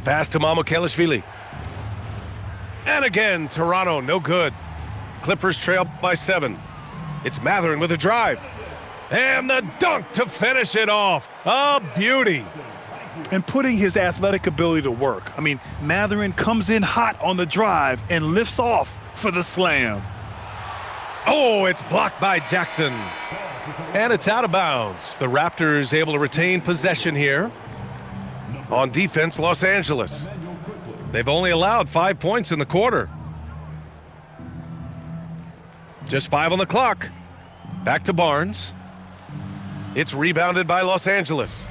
Pass to Mamukelashvili. And again, Toronto, no good. Clippers trail by 7. It's Mathurin with a drive. And the dunk to finish it off. A beauty. And putting his athletic ability to work. I mean, Mathurin comes in hot on the drive and lifts off for the slam. Oh, it's blocked by Jackson. And it's out of bounds. The Raptors able to retain possession here. On defense, Los Angeles. They've only allowed 5 points in the quarter. Just 5 on the clock. Back to Barnes. It's rebounded by Los Angeles.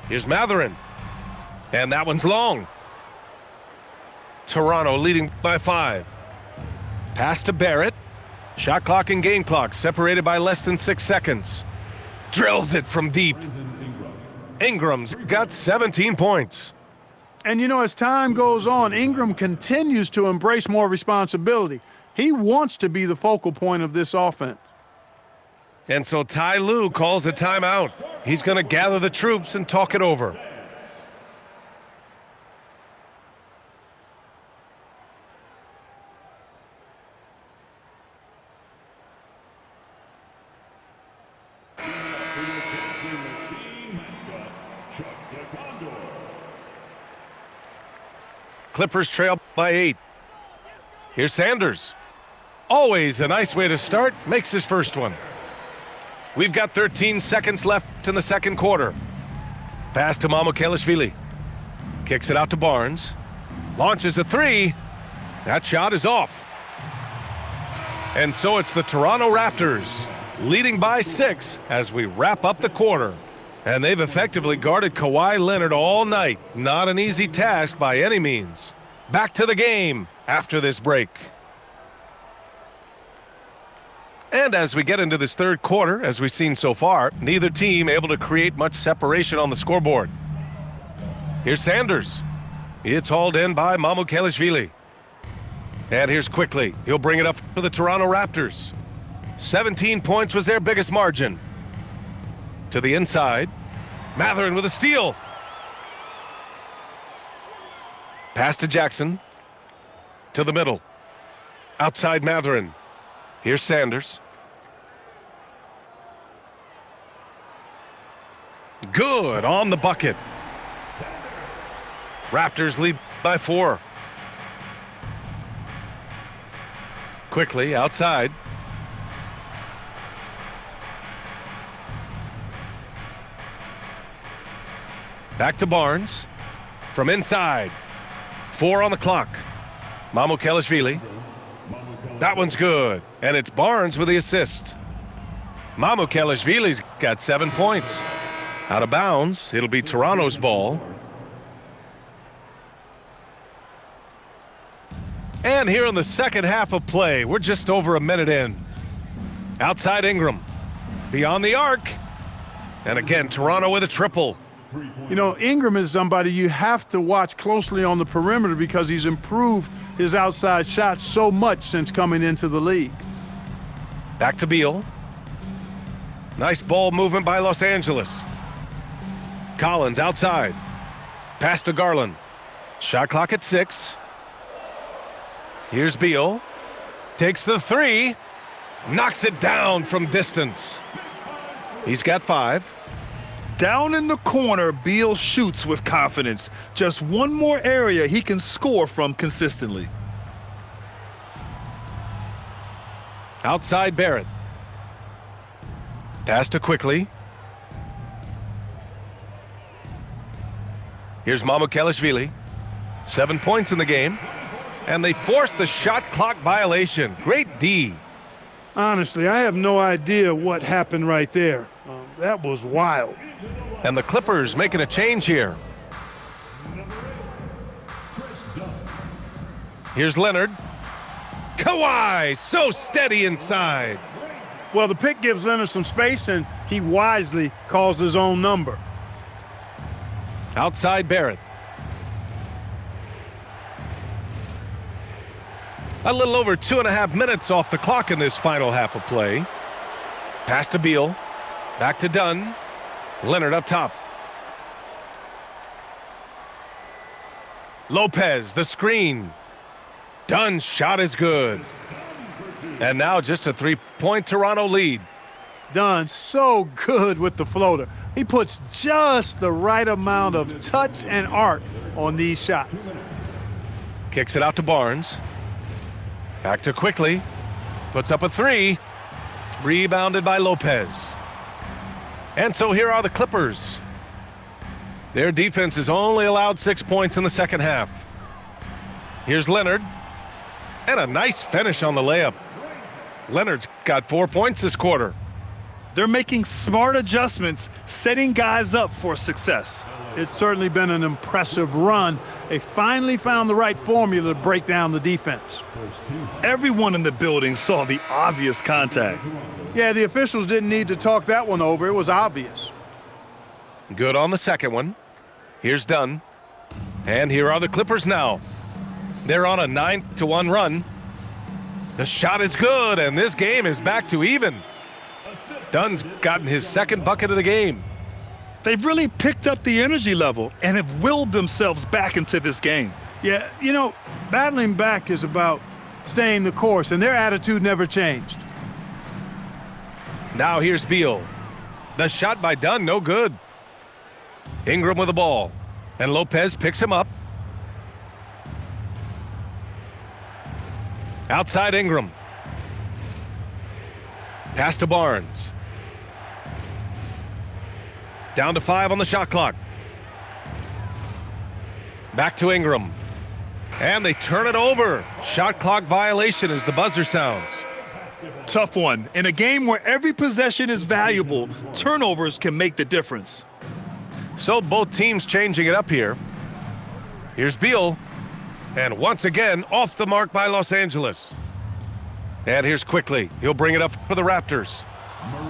Here's Mathurin. And that one's long. Toronto leading by 5. Pass to Barrett. Shot clock and game clock separated by less than 6 seconds. Drills it from deep. Ingram's got 17 points. And you know, as time goes on, Ingram continues to embrace more responsibility. He wants to be the focal point of this offense. And so Ty Lue calls a timeout. He's going to gather the troops and talk it over. Clippers trail by 8. Here's Sanders. Always a nice way to start. Makes his first one. We've got 13 seconds left in the second quarter. Pass to Mamukelashvili. Kicks it out to Barnes. Launches a 3. That shot is off. And so it's the Toronto Raptors leading by 6 as we wrap up the quarter. And they've effectively guarded Kawhi Leonard all night. Not an easy task by any means. Back to the game after this break. And as we get into this third quarter, as we've seen so far, neither team able to create much separation on the scoreboard. Here's Sanders. It's hauled in by Mamukelashvili. And here's Quickly. He'll bring it up for the Toronto Raptors. 17 points was their biggest margin. To the inside. Mathurin with a steal. Pass to Jackson. To the middle. Outside Mathurin. Here's Sanders. Good on the bucket. Raptors lead by 4. Quickly outside. Back to Barnes. From inside. 4 on the clock. Mamukelashvili. That one's good. And it's Barnes with the assist. Mamukelashvili's got 7 points. Out of bounds. It'll be Toronto's ball. And here in the second half of play, we're just over a minute in. Outside Ingram. Beyond the arc. And again, Toronto with a triple. You know, Ingram is somebody you have to watch closely on the perimeter because he's improved his outside shot so much since coming into the league. Back to Beal. Nice ball movement by Los Angeles. Collins outside. Pass to Garland. Shot clock at 6. Here's Beal. Takes the 3. Knocks it down from distance. He's got 5. Down in the corner, Beal shoots with confidence. Just one more area he can score from consistently. Outside Barrett. Pass to Quickly. Here's Mamukelashvili. 7 points in the game. And they forced the shot clock violation. Great D. Honestly, I have no idea what happened right there. That was wild. And the Clippers making a change here. Here's Leonard. Kawhi, so steady inside. Well, the pick gives Leonard some space, and he wisely calls his own number. Outside Barrett. A little over 2.5 minutes off the clock in this final half of play. Pass to Beal. Back to Dunn. Leonard up top. Lopez, the screen. Dunn's shot is good. And now just a 3-point Toronto lead. Dunn so good with the floater. He puts just the right amount of touch and art on these shots. Kicks it out to Barnes. Back to Quickly. Puts up a 3. Rebounded by Lopez. And so here are the Clippers. Their defense has only allowed 6 points in the second half. Here's Leonard. And a nice finish on the layup. Leonard's got 4 points this quarter. They're making smart adjustments, setting guys up for success. It's certainly been an impressive run. They finally found the right formula to break down the defense. Everyone in the building saw the obvious contact. Yeah, the officials didn't need to talk that one over. It was obvious. Good on the second one. Here's Dunn. And here are the Clippers now. They're on a 9-1 run. The shot is good, and this game is back to even. Dunn's gotten his second bucket of the game. They've really picked up the energy level and have willed themselves back into this game. Yeah, you know, battling back is about staying the course, and their attitude never changed. Now here's Beal. The shot by Dunn, no good. Ingram with the ball, and Lopez picks him up. Outside Ingram. Pass to Barnes. Down to 5 on the shot clock. Back to Ingram. And they turn it over. Shot clock violation as the buzzer sounds. Tough one. In a game where every possession is valuable, turnovers can make the difference. So both teams changing it up here. Here's Beal. And once again, off the mark by Los Angeles. And here's Quickly. He'll bring it up for the Raptors.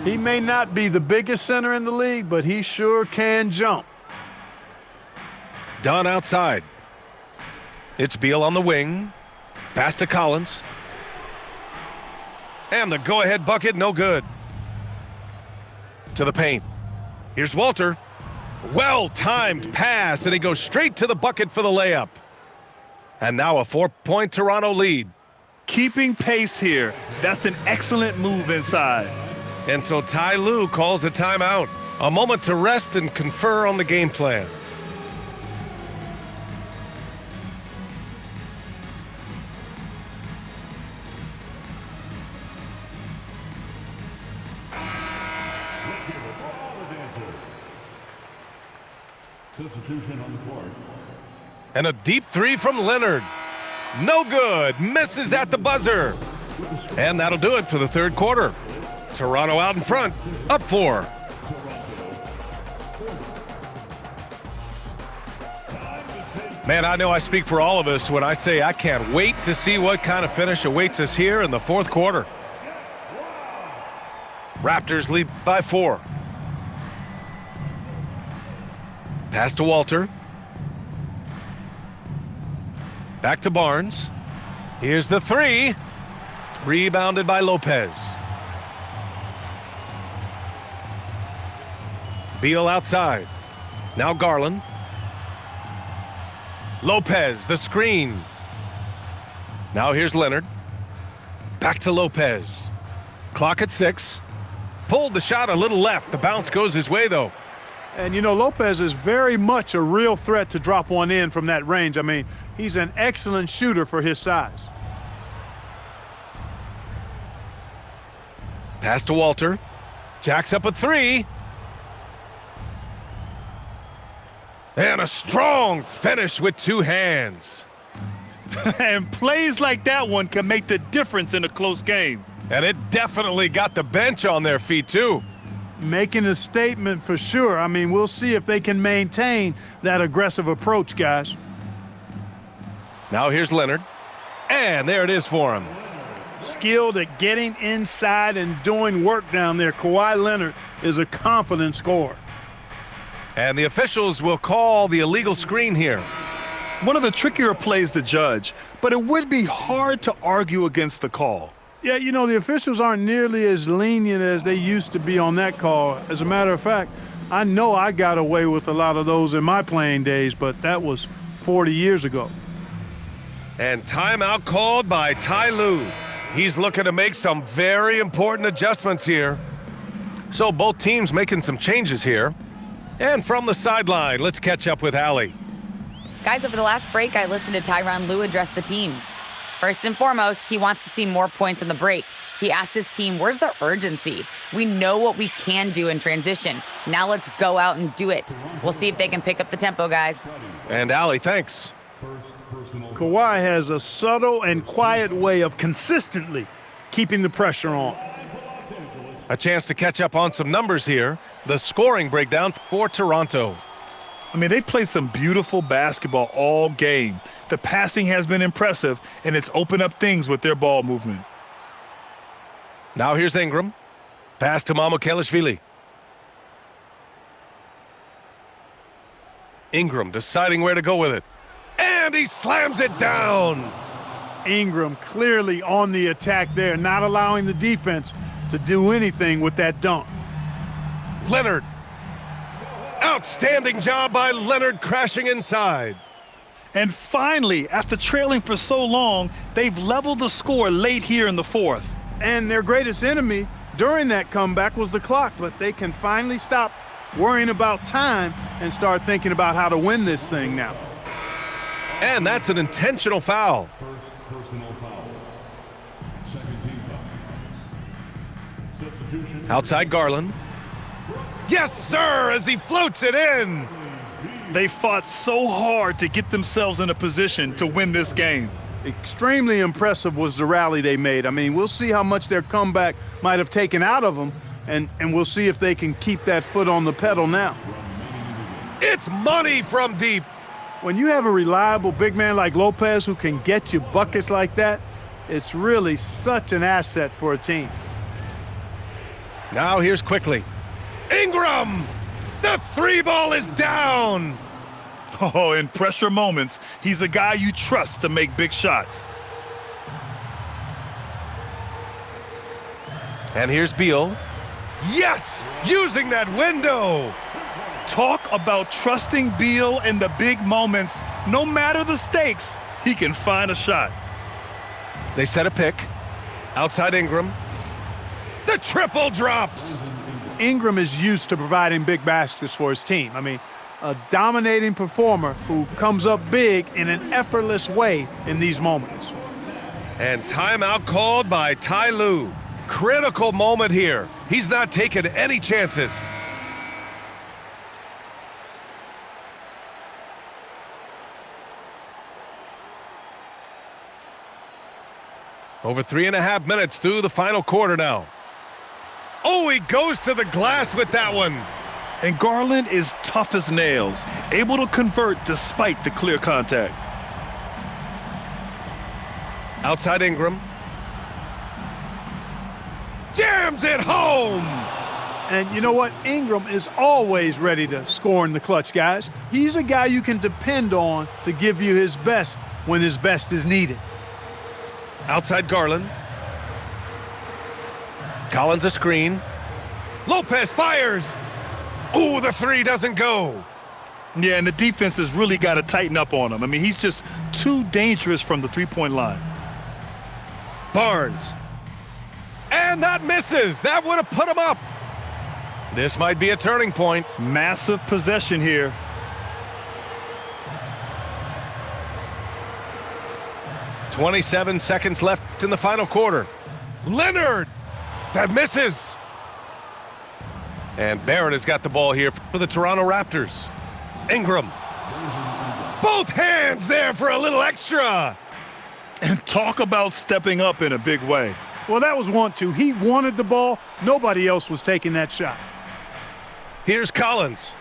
He may not be the biggest center in the league, but he sure can jump. Dunn outside. It's Beal on the wing. Pass to Collins. And the go-ahead bucket, no good. To the paint. Here's Walter. Well-timed pass, and he goes straight to the bucket for the layup. And now a 4-point Toronto lead. Keeping pace here. That's an excellent move inside. And so Ty Lue calls a timeout. A moment to rest and confer on the game plan. Substitution on the court. And a deep 3 from Leonard. No good. Misses at the buzzer. And that'll do it for the third quarter. Toronto out in front, up 4. Man, I know I speak for all of us when I say I can't wait to see what kind of finish awaits us here in the fourth quarter. Raptors lead by 4. Pass to Walter. Back to Barnes. Here's the 3. Rebounded by Lopez. Beal outside. Now Garland. Lopez, the screen. Now here's Leonard. Back to Lopez. Clock at 6. Pulled the shot a little left. The bounce goes his way, though. And, you know, Lopez is very much a real threat to drop one in from that range. I mean, he's an excellent shooter for his size. Pass to Walter. Jacks up a 3. And a strong finish with 2 hands. And plays like that one can make the difference in a close game. And it definitely got the bench on their feet, too. Making a statement for sure. I mean, we'll see if they can maintain that aggressive approach, guys. Now here's Leonard. And there it is for him. Skilled at getting inside and doing work down there. Kawhi Leonard is a confident scorer. And the officials will call the illegal screen here. One of the trickier plays to judge, but it would be hard to argue against the call. Yeah, you know, the officials aren't nearly as lenient as they used to be on that call. As a matter of fact, I know I got away with a lot of those in my playing days, but that was 40 years ago. And timeout called by Ty Lue. He's looking to make some very important adjustments here. So both teams making some changes here. And from the sideline, let's catch up with Allie. Guys, over the last break, I listened to Tyronn Lue address the team. First and foremost, he wants to see more points in the break. He asked his team, where's the urgency? We know what we can do in transition. Now let's go out and do it. We'll see if they can pick up the tempo, guys. And Allie, thanks. Kawhi has a subtle and quiet way of consistently keeping the pressure on. A chance to catch up on some numbers here. The scoring breakdown for Toronto. I mean, they've played some beautiful basketball all game. The passing has been impressive, and it's opened up things with their ball movement. Now here's Ingram. Pass to Mamukelashvili. Ingram deciding where to go with it. And he slams it down. Ingram clearly on the attack there, not allowing the defense to do anything with that dunk. Leonard. Outstanding job by Leonard crashing inside. And finally, after trailing for so long, they've leveled the score late here in the fourth. And their greatest enemy during that comeback was the clock, but they can finally stop worrying about time and start thinking about how to win this thing now. And that's an intentional foul. First personal foul. Second team foul. Substitution. Outside Garland. Yes, sir, as he floats it in. They fought so hard to get themselves in a position to win this game. Extremely impressive was the rally they made. I mean, we'll see how much their comeback might have taken out of them, and we'll see if they can keep that foot on the pedal now. It's money from deep. When you have a reliable big man like Lopez who can get you buckets like that, it's really such an asset for a team. Now here's quickly. Ingram! The three ball is down! Oh, in pressure moments, he's a guy you trust to make big shots. And here's Beal. Yes! Using that window! Talk about trusting Beal in the big moments. No matter the stakes, he can find a shot. They set a pick. Outside Ingram. The triple drops! Ingram is used to providing big baskets for his team. I mean, a dominating performer who comes up big in an effortless way in these moments. And timeout called by Ty Lue. Critical moment here. He's not taking any chances. Over 3.5 minutes through the final quarter now. Oh, he goes to the glass with that one. And Garland is tough as nails, able to convert despite the clear contact. Outside Ingram. Jams it home! And you know what? Ingram is always ready to score in the clutch, guys. He's a guy you can depend on to give you his best when his best is needed. Outside Garland. Collins a screen. Lopez fires! Ooh, the three doesn't go. Yeah, and the defense has really got to tighten up on him. I mean, he's just too dangerous from the three-point line. Barnes. And that misses. That would have put him up. This might be a turning point. Massive possession here. .27 seconds left in the final quarter. Leonard! That misses. And Barrett has got the ball here for the Toronto Raptors. Ingram. Both hands there for a little extra. And talk about stepping up in a big way. Well, that was 1-2. He wanted the ball. Nobody else was taking that shot. Here's Collins.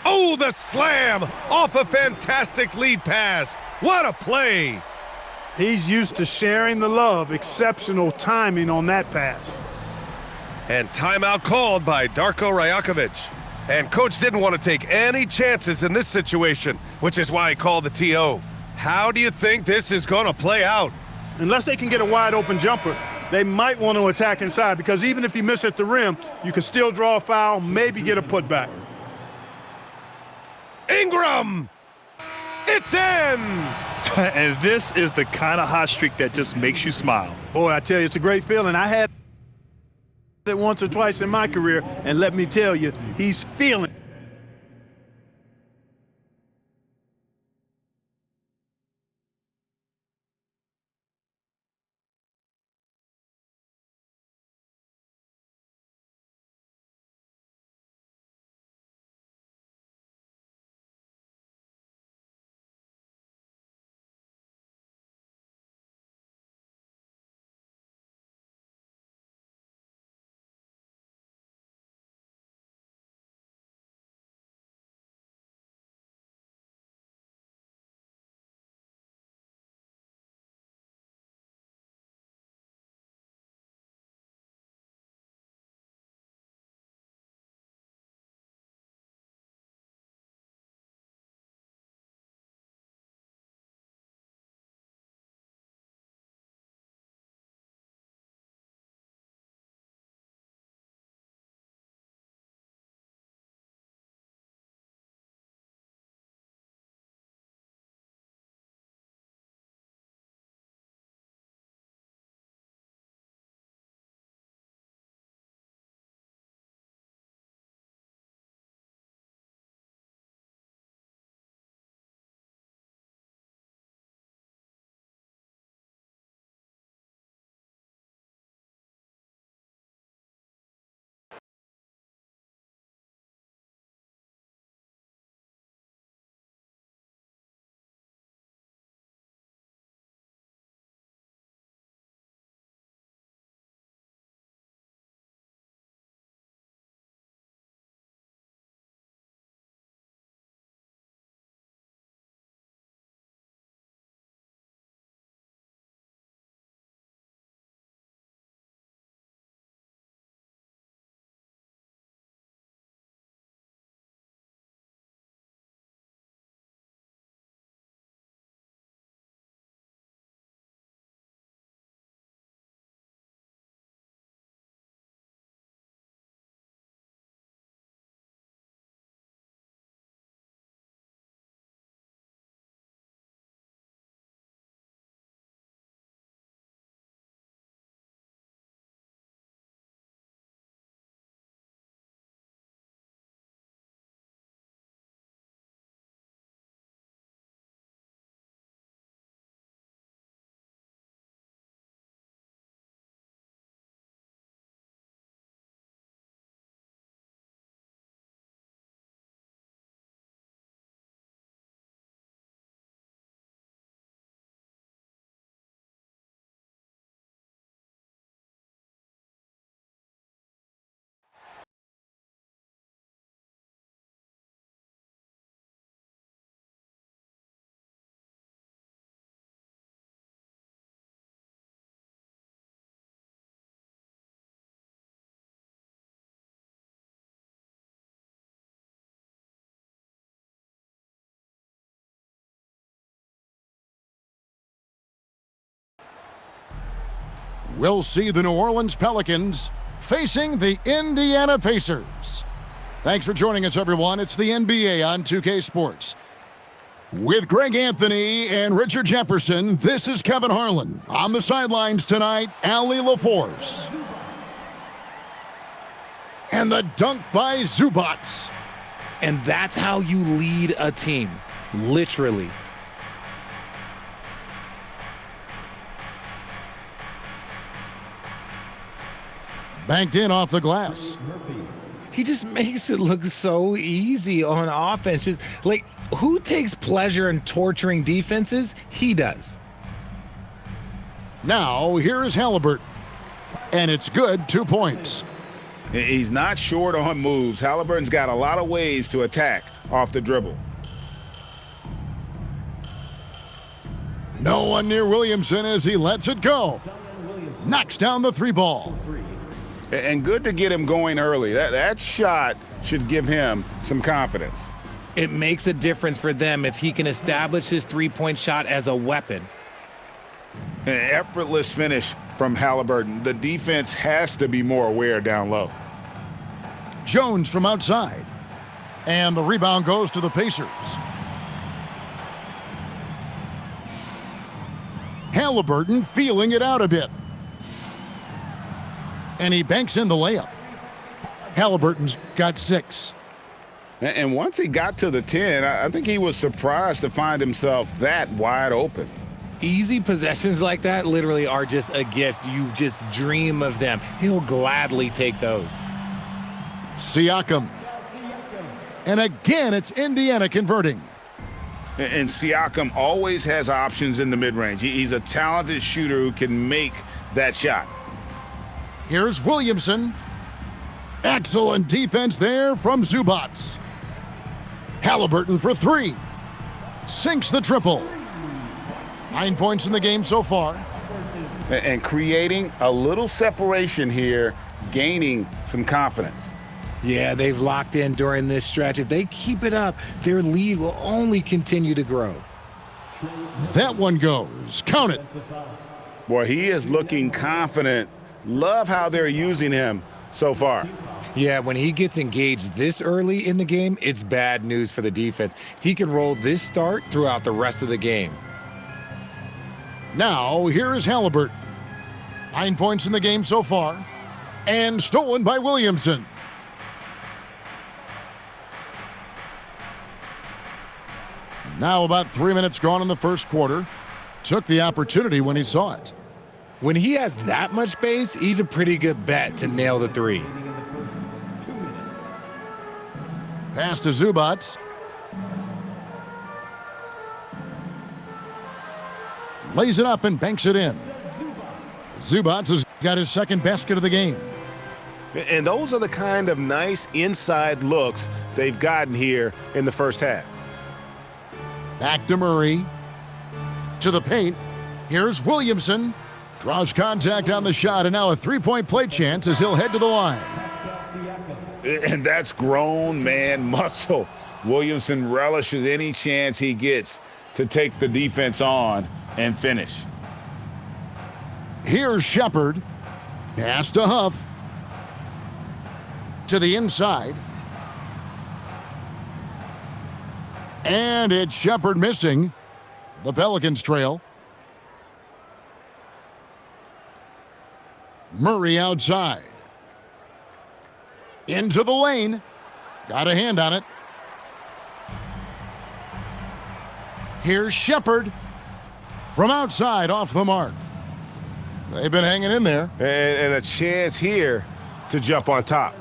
Oh, the slam off a fantastic lead pass. What a play. He's used to sharing the love. Exceptional timing on that pass. And timeout called by Darko Rajakovic. And coach didn't want to take any chances in this situation, which is why he called the TO. How do you think this is going to play out? Unless they can get a wide open jumper, they might want to attack inside, because even if you miss at the rim, you can still draw a foul, maybe get a putback. Ingram! It's in! And this is the kind of hot streak that just makes you smile. Boy, I tell you, it's a great feeling. I had it once or twice in my career, and let me tell you, he's feeling. We'll see the New Orleans Pelicans facing the Indiana Pacers. Thanks for joining us, everyone. It's the NBA on 2K Sports. With Greg Anthony and Richard Jefferson, this is Kevin Harlan. On the sidelines tonight, Allie LaForce. And the dunk by Zubac. And that's how you lead a team, literally. Banked in off the glass. He just makes it look so easy on offense. Just, like, who takes pleasure in torturing defenses? He does. Now, here is Halliburton. And it's good, 2 points. He's not short on moves. Halliburton's got a lot of ways to attack off the dribble. No one near Williamson as he lets it go. Knocks down the 3 ball. And good to get him going early. That shot should give him some confidence. It makes a difference for them if he can establish his three-point shot as a weapon. An effortless finish from Halliburton. The defense has to be more aware down low. Jones from outside. And the rebound goes to the Pacers. Halliburton feeling it out a bit. And he banks in the layup. Halliburton's got 6. And once he got to the 10, I think he was surprised to find himself that wide open. Easy possessions like that literally are just a gift. You just dream of them. He'll gladly take those. Siakam. And again, it's Indiana converting. And Siakam always has options in the mid-range. He's a talented shooter who can make that shot. Here's Williamson. Excellent defense there from Zubac. Halliburton for 3. Sinks the triple. 9 points in the game so far. And creating a little separation here, gaining some confidence. Yeah, they've locked in during this stretch. If they keep it up, their lead will only continue to grow. That one goes. Count it. Boy, he is looking confident. Love how they're using him so far. Yeah, when he gets engaged this early in the game, it's bad news for the defense. He can roll this start throughout the rest of the game. Now, here is Halliburton. 9 points in the game so far. And stolen by Williamson. Now about 3 minutes gone in the first quarter. Took the opportunity when he saw it. When he has that much space, he's a pretty good bet to nail the 3. Pass to Zubac. Lays it up and banks it in. Zubac has got his second basket of the game. And those are the kind of nice inside looks they've gotten here in the first half. Back to Murray. To the paint. Here's Williamson. Draws contact on the shot, and now a three-point play chance as he'll head to the line. And that's grown man muscle. Williamson relishes any chance he gets to take the defense on and finish. Here's Shepard. Pass to Huff. To the inside. And it's Shepard missing. The Pelicans trail. Murray outside. Into the lane. Got a hand on it. Here's Shepard. From outside, off the mark. They've been hanging in there. And a chance here to jump on top.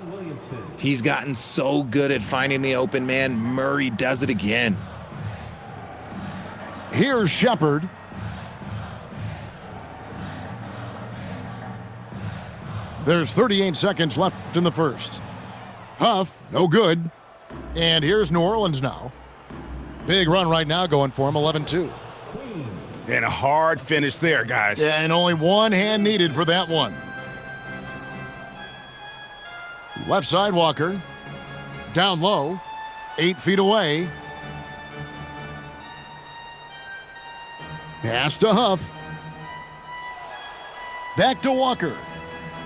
He's gotten so good at finding the open man. Murray does it again. Here's Shepard. There's 38 seconds left in the first. Huff, no good. And here's New Orleans now. Big run right now going for him, 11-2. And a hard finish there, guys. Yeah, and only one hand needed for that one. Left side Walker. Down low. 8 feet away. Pass to Huff. Back to Walker.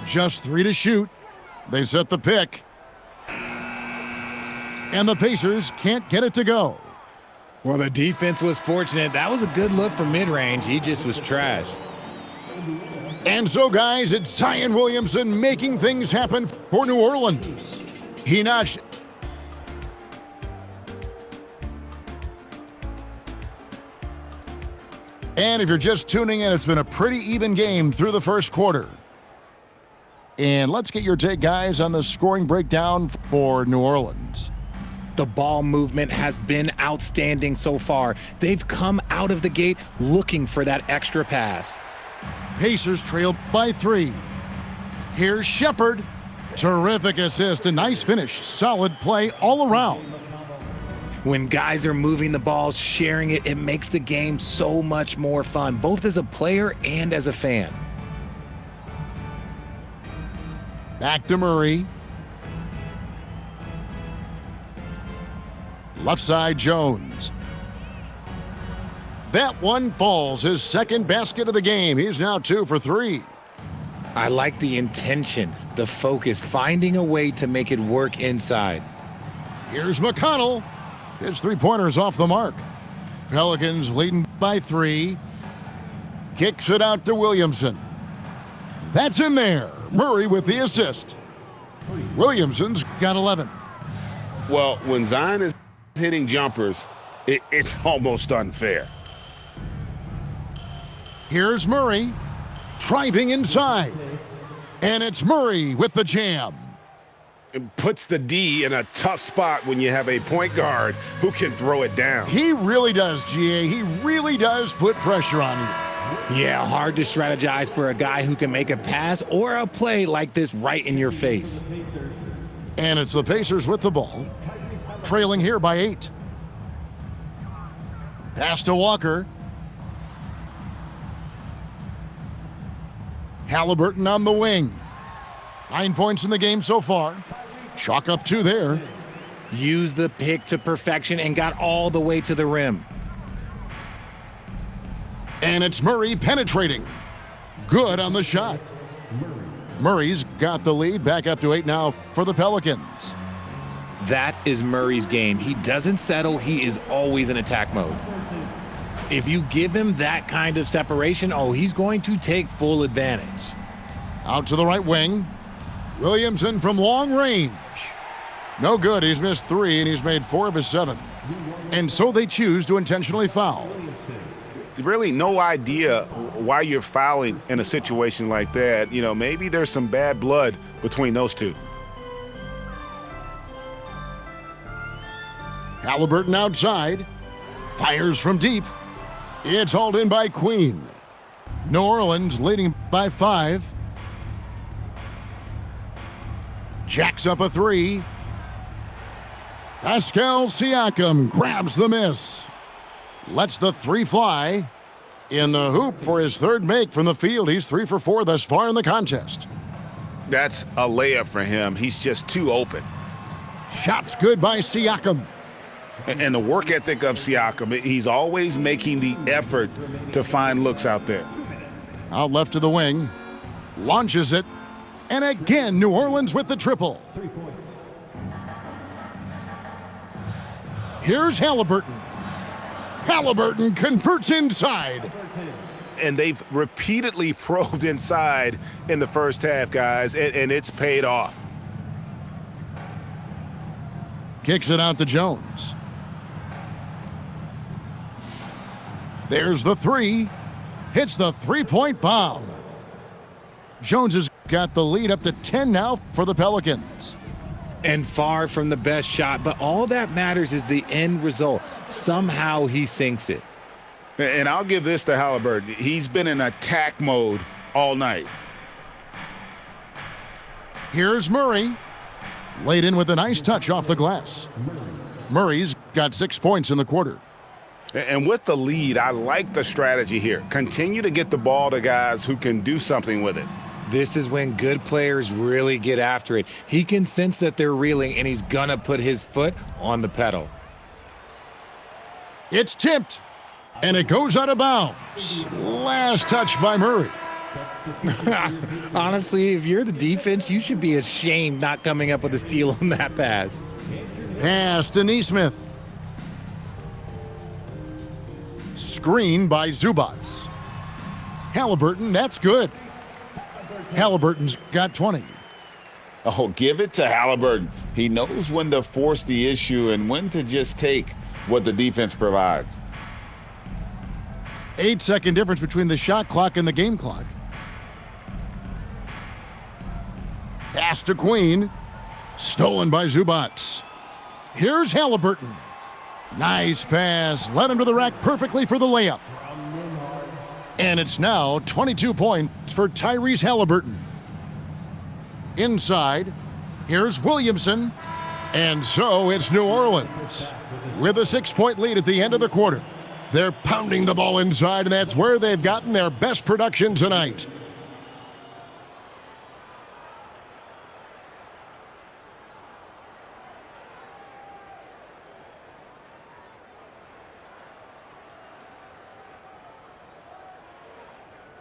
Just 3 to shoot. They set the pick. And the Pacers can't get it to go. Well, the defense was fortunate. That was a good look from mid-range. He just was trash. And so, guys, it's Zion Williamson making things happen for New Orleans. He notched. And if you're just tuning in, it's been a pretty even game through the first quarter. And let's get your take, guys, on the scoring breakdown for New Orleans. The ball movement has been outstanding so far. They've come out of the gate looking for that extra pass. Pacers trail by 3. Here's Shepard. Terrific assist, a nice finish. Solid play all around. When guys are moving the ball, sharing it, it makes the game so much more fun, both as a player and as a fan. Back to Murray. Left side Jones. That one falls, his second basket of the game. He's now 2 for 3. I like the intention, the focus, finding a way to make it work inside. Here's McConnell. His three-pointer's off the mark. Pelicans leading by 3. Kicks it out to Williamson. That's in there. Murray with the assist. Williamson's got 11. Well, when Zion is hitting jumpers, it's almost unfair. Here's Murray driving inside. And it's Murray with the jam. It puts the D in a tough spot when you have a point guard who can throw it down. He really does, GA. He really does put pressure on you. Yeah, hard to strategize for a guy who can make a pass or a play like this right in your face. And it's the Pacers with the ball, trailing here by 8. Pass to Walker. Halliburton on the wing. 9 points in the game so far. Chalk up 2 there. Used the pick to perfection and got all the way to the rim. And it's Murray penetrating. Good on the shot. Murray's got the lead, back up to 8 now for the Pelicans. That is Murray's game. He doesn't settle. He is always in attack mode. If you give him that kind of separation, he's going to take full advantage. Out to the right wing. Williamson from long range. No good. He's missed 3, and he's made 4 of his 7. And so they choose to intentionally foul. Really no idea why you're fouling in a situation like that. You know, maybe there's some bad blood between those two. Halliburton outside. Fires from deep. It's hauled in by Queen. New Orleans leading by 5. Jacks up a 3. Pascal Siakam grabs the miss. Lets the 3 fly. In the hoop for his 3rd make from the field. He's 3 for 4 thus far in the contest. That's a layup for him. He's just too open. Shots good by Siakam. And the work ethic of Siakam, he's always making the effort to find looks out there. Out left to the wing. Launches it. And again, New Orleans with the triple. Here's Halliburton. Halliburton converts inside. And they've repeatedly probed inside in the first half, guys, and it's paid off. Kicks it out to Jones. There's the 3. Hits the 3-point bomb. Jones has got the lead up to 10 now for the Pelicans. And far from the best shot, but all that matters is the end result. Somehow he sinks it. And I'll give this to Halliburton. He's been in attack mode all night. Here's Murray. Laid in with a nice touch off the glass. Murray's got 6 points in the quarter. And with the lead, I like the strategy here. Continue to get the ball to guys who can do something with it. This is when good players really get after it. He can sense that they're reeling, and he's gonna put his foot on the pedal. It's tipped, and it goes out of bounds. Last touch by Murray. Honestly, if you're the defense, you should be ashamed not coming up with a steal on that pass. Pass to Nesmith. Screen by Zubac. Halliburton, that's good. Halliburton's got 20. Oh, give it to Halliburton. He knows when to force the issue and when to just take what the defense provides. 8-second difference between the shot clock and the game clock. Pass to Queen. Stolen by Zubac. Here's Halliburton. Nice pass. Led him to the rack perfectly for the layup. And it's now 22 points for Tyrese Halliburton. Inside, here's Williamson. And so it's New Orleans with a 6-point lead at the end of the quarter. They're pounding the ball inside, and that's where they've gotten their best production tonight.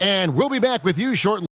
And we'll be back with you shortly.